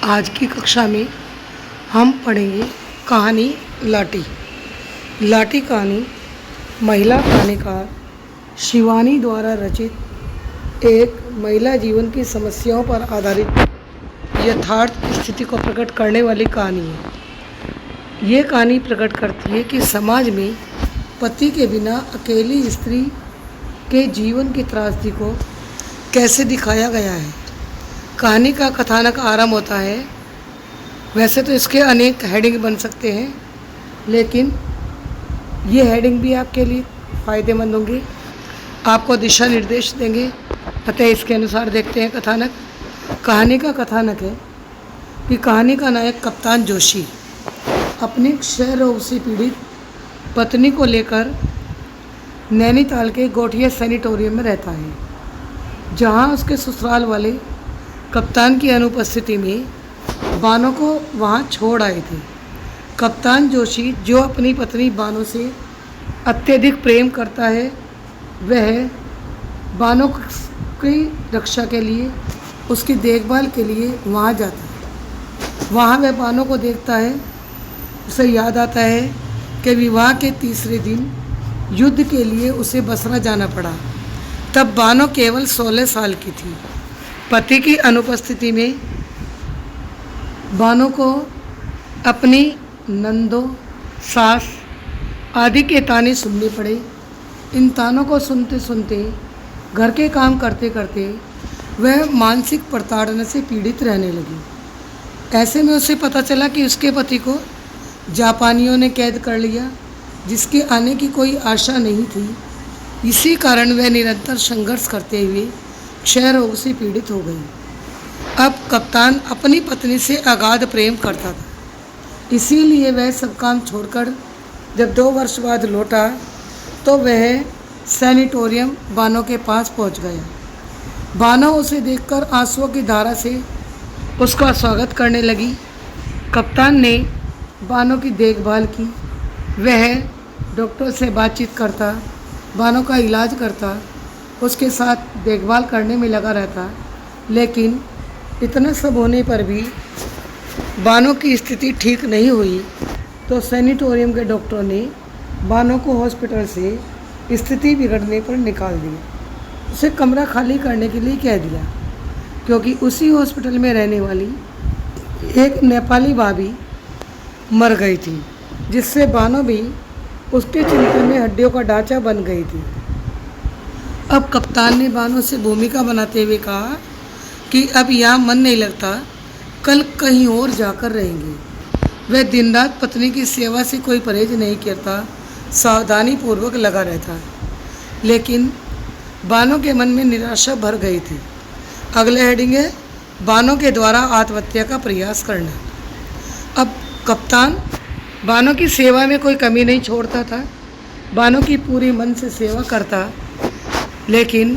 आज की कक्षा में हम पढ़ेंगे कहानी लाटी। लाटी कहानी महिला कहानीकार शिवानी द्वारा रचित एक महिला जीवन की समस्याओं पर आधारित यथार्थ स्थिति को प्रकट करने वाली कहानी है। ये कहानी प्रकट करती है कि समाज में पति के बिना अकेली स्त्री के जीवन की त्रासदी को कैसे दिखाया गया है। कहानी का कथानक आरंभ होता है। वैसे तो इसके अनेक हेडिंग बन सकते हैं, लेकिन ये हेडिंग भी आपके लिए फ़ायदेमंद होंगे, आपको दिशा निर्देश देंगे। अतः इसके अनुसार देखते हैं कथानक। कहानी का कथानक है कि कहानी का नायक कप्तान जोशी अपने क्षय रोग से पीड़ित पत्नी को लेकर नैनीताल के गोठिया सैनिटोरियम में रहता है, जहां उसके ससुराल वाले कप्तान की अनुपस्थिति में बानो को वहां छोड़ आए थे। कप्तान जोशी, जो अपनी पत्नी बानो से अत्यधिक प्रेम करता है, वह बानो की रक्षा के लिए, उसकी देखभाल के लिए वहां जाता है। वहां वह बानो को देखता है। उसे याद आता है कि विवाह के तीसरे दिन युद्ध के लिए उसे बसरा जाना पड़ा। तब बानो केवल 16 साल की थी। पति की अनुपस्थिति में बानो को अपनी नंदों, सास आदि के ताने सुनने पड़े। इन तानों को सुनते सुनते, घर के काम करते करते वह मानसिक प्रताड़ना से पीड़ित रहने लगी। ऐसे में उसे पता चला कि उसके पति को जापानियों ने कैद कर लिया, जिसके आने की कोई आशा नहीं थी। इसी कारण वह निरंतर संघर्ष करते हुए क्षय रोग से पीड़ित हो गई। अब कप्तान अपनी पत्नी से अगाध प्रेम करता था, इसीलिए वह सब काम छोड़कर जब 2 वर्ष बाद लौटा तो वह सैनिटोरियम बानो के पास पहुंच गया। बानो उसे देखकर आंसुओं की धारा से उसका स्वागत करने लगी। कप्तान ने बानो की देखभाल की। वह डॉक्टर से बातचीत करता, बानो का इलाज करता, उसके साथ देखभाल करने में लगा रहता। लेकिन इतना सब होने पर भी बानो की स्थिति ठीक नहीं हुई, तो सैनिटोरियम के डॉक्टरों ने बानो को हॉस्पिटल से स्थिति बिगड़ने पर निकाल दिया। उसे कमरा खाली करने के लिए कह दिया, क्योंकि उसी हॉस्पिटल में रहने वाली एक नेपाली भाभी मर गई थी, जिससे बानो भी उसके चिंतन में हड्डियों का ढांचा बन गई थी। अब कप्तान ने बानो से भूमिका बनाते हुए कहा कि अब यहाँ मन नहीं लगता, कल कहीं और जाकर रहेंगे। वह दिन रात पत्नी की सेवा से कोई परहेज नहीं करता, सावधानी पूर्वक लगा रहता। लेकिन बानो के मन में निराशा भर गई थी। अगले हेडिंग है बानो के द्वारा आत्महत्या का प्रयास करना। अब कप्तान बानो की सेवा में कोई कमी नहीं छोड़ता था। बानो की पूरी मन से सेवा करता, लेकिन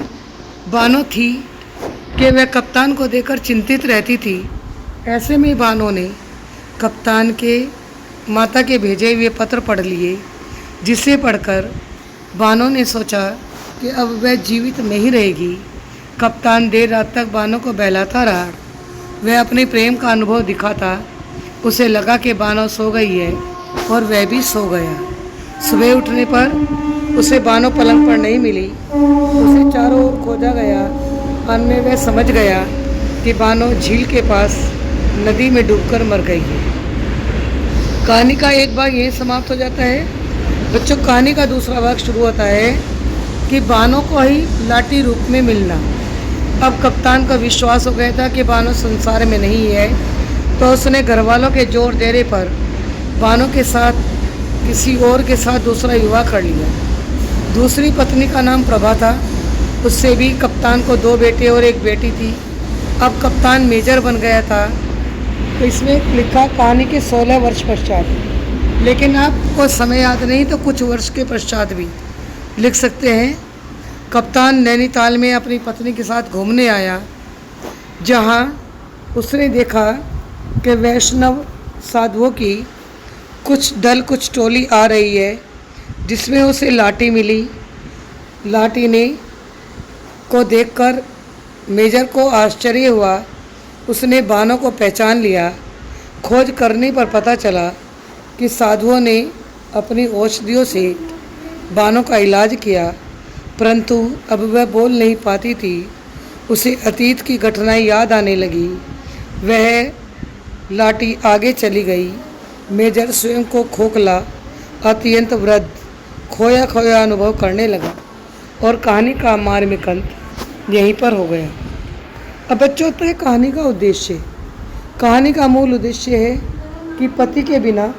बानो थी कि वह कप्तान को देखकर चिंतित रहती थी। ऐसे में बानो ने कप्तान के माता के भेजे हुए पत्र पढ़ लिए, जिसे पढ़कर बानो ने सोचा कि अब वह जीवित नहीं रहेगी। कप्तान देर रात तक बानो को बहलाता रहा। वह अपने प्रेम का अनुभव दिखाता। उसे लगा कि बानो सो गई है, और वह भी सो गया। सुबह उठने पर उसे बानो पलंग पर नहीं मिली। उसे चारों ओर खोजा गया। अंत में वह समझ गया कि बानो झील के पास नदी में डूबकर मर गई है। कहानी का एक भाग यहीं समाप्त हो जाता है। बच्चों, कहानी का दूसरा भाग शुरू होता है कि बानो को ही लाटी रूप में मिलना। अब कप्तान का विश्वास हो गया था कि बानो संसार में नहीं है, तो उसने घरवालों के जोर देने पर बानो के साथ किसी और के साथ दूसरा विवाह कर लिया। दूसरी पत्नी का नाम प्रभा था। उससे भी कप्तान को 2 बेटे और 1 बेटी थी। अब कप्तान मेजर बन गया था। तो इसमें लिखा कहानी के 16 वर्ष पश्चात, लेकिन आपको समय याद नहीं तो कुछ वर्ष के पश्चात भी लिख सकते हैं। कप्तान नैनीताल में अपनी पत्नी के साथ घूमने आया, जहां उसने देखा कि वैष्णव साधुओं की कुछ टोली आ रही है, जिसमें उसे लाटी मिली। लाटी ने को देखकर मेजर को आश्चर्य हुआ उसने बानों को पहचान लिया। खोज करने पर पता चला कि साधुओं ने अपनी औषधियों से बानों का इलाज किया, परंतु अब वह बोल नहीं पाती थी। उसे अतीत की घटनाएं याद आने लगी। वह लाठी आगे चली गई। मेजर स्वयं को खोखला, अत्यंत वृद्ध, खोया खोया अनुभव करने लगा और कहानी का मार्मिक अंत यहीं पर हो गया। अब बच्चों, होता है कहानी का उद्देश्य। कहानी का मूल उद्देश्य है कि पति के बिना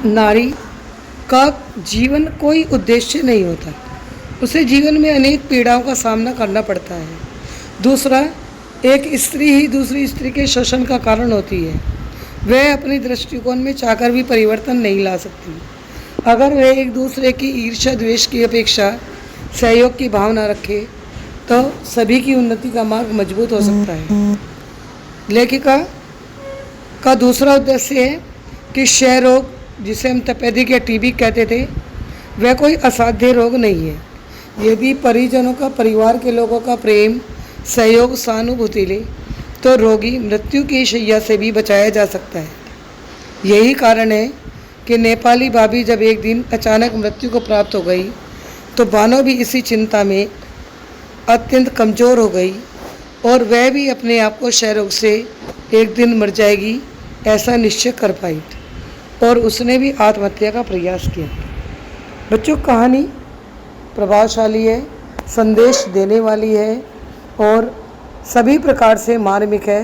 नारी का जीवन कोई उद्देश्य नहीं होता। उसे जीवन में अनेक पीड़ाओं का सामना करना पड़ता है। दूसरा, एक स्त्री ही दूसरी स्त्री के शोषण का कारण होती है। वह अपने दृष्टिकोण में चाहकर भी परिवर्तन नहीं ला सकती। अगर वह एक दूसरे की ईर्ष्या द्वेष की अपेक्षा सहयोग की भावना रखे तो सभी की उन्नति का मार्ग मजबूत हो सकता है। लेखिका का दूसरा उद्देश्य है कि क्षय रोग, जिसे हम तपेदिक या टीबी कहते थे, वह कोई असाध्य रोग नहीं है। यदि परिजनों का, परिवार के लोगों का प्रेम, सहयोग, सहानुभूति ले तो रोगी मृत्यु की शैया से भी बचाया जा सकता है। यही कारण है कि नेपाली भाभी जब एक दिन अचानक मृत्यु को प्राप्त हो गई तो बानो भी इसी चिंता में अत्यंत कमज़ोर हो गई और वह भी अपने आप को क्षय रोग से एक दिन मर जाएगी ऐसा निश्चय कर पाई और उसने भी आत्महत्या का प्रयास किया। बच्चों, कहानी प्रभावशाली है, संदेश देने वाली है और सभी प्रकार से मार्मिक है।